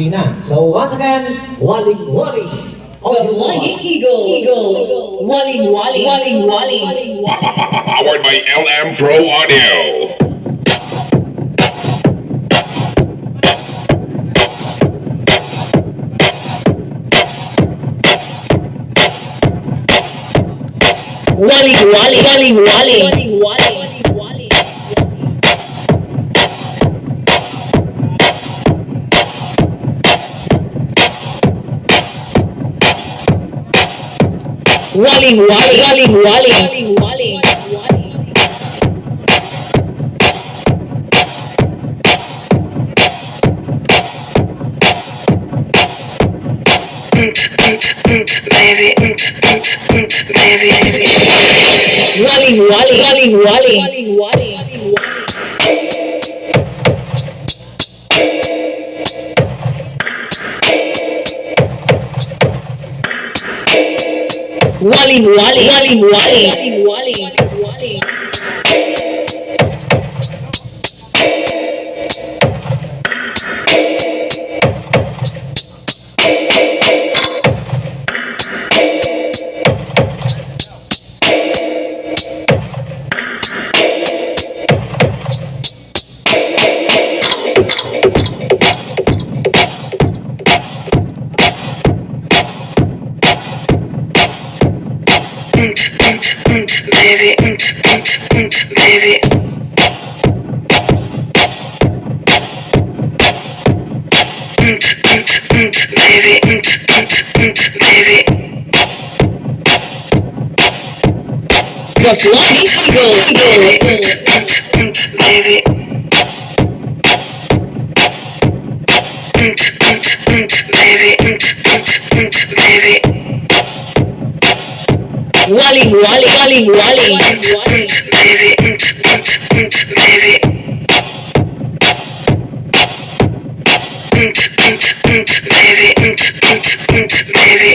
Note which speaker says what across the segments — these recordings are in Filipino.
Speaker 1: hindi na. So once again, waling waling.
Speaker 2: The Flying Eagle. Waling waling. Waling waling.
Speaker 3: Powered by LM Pro Audio.
Speaker 2: Waling waling. Waling waling. Waling waling. Waling waling. Waling waling. Waling waling. Baby, baby. Waling waling. Waling waling. Waling waling. Waling waling. Waling waling. Waling waling. Baby, baby. Baby, baby. The Flying Eagle. Baby. Baby. Waling waling. Waling waling. Baby. Baby. Baby.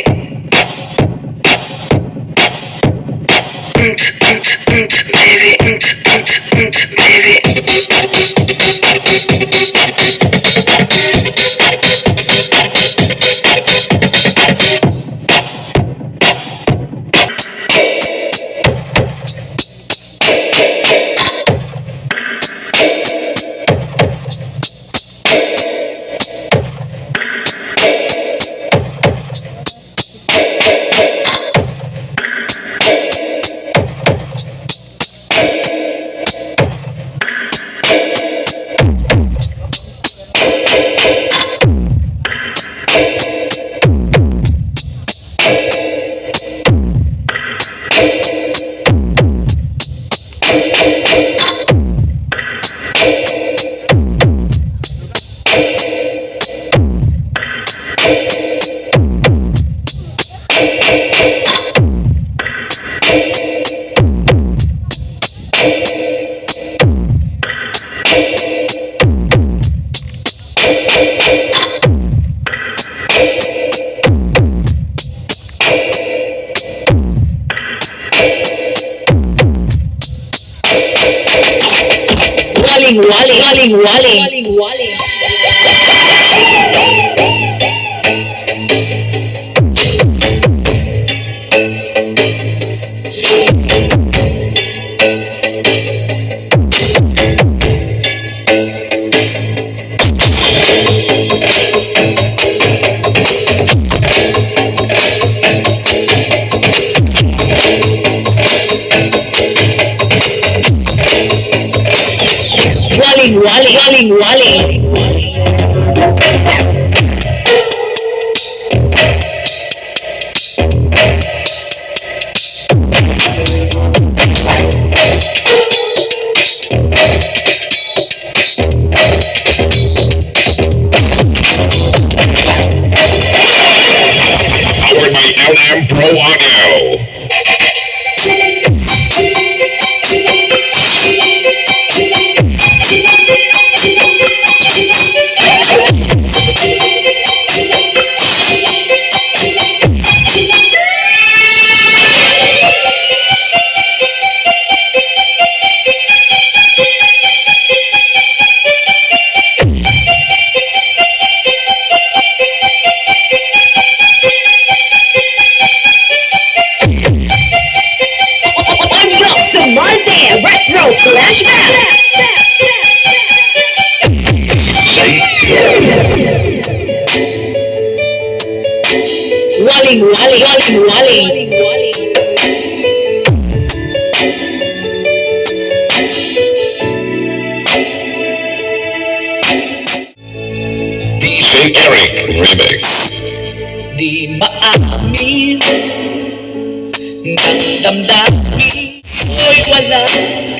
Speaker 2: Waling waling. Waling waling. Waling waling. Waling waling. Waling waling. Waling waling, waling waling, waling.
Speaker 3: DJ Eric Remix.
Speaker 2: Di maamin ng damdamin ko'y wala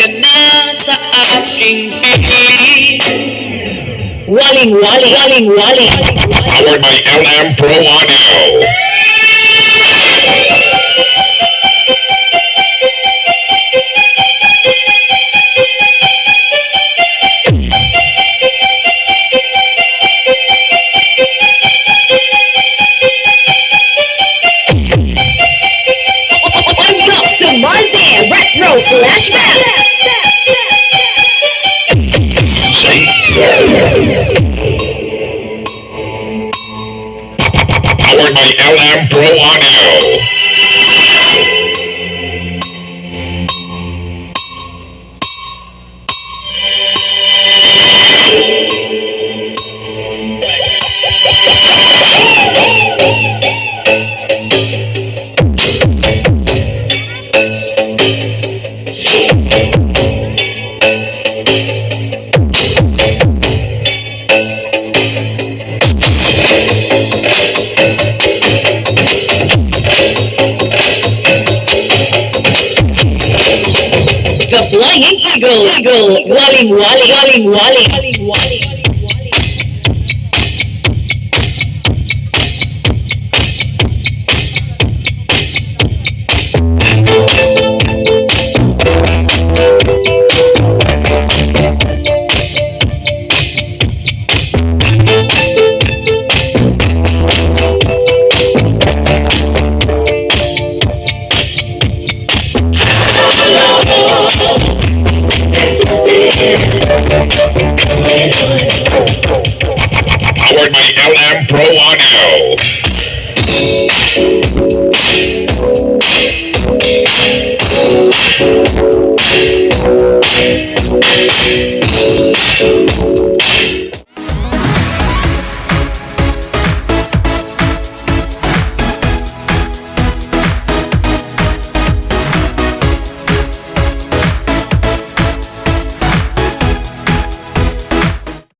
Speaker 2: ka na sa aking piling. Waling waling, waling waling.
Speaker 3: Powered by LM Pro Audio.
Speaker 2: Retro flashback.
Speaker 3: Powered by LM Pro Audio.
Speaker 2: The flying eagle, waling waling, waling waling, waling waling.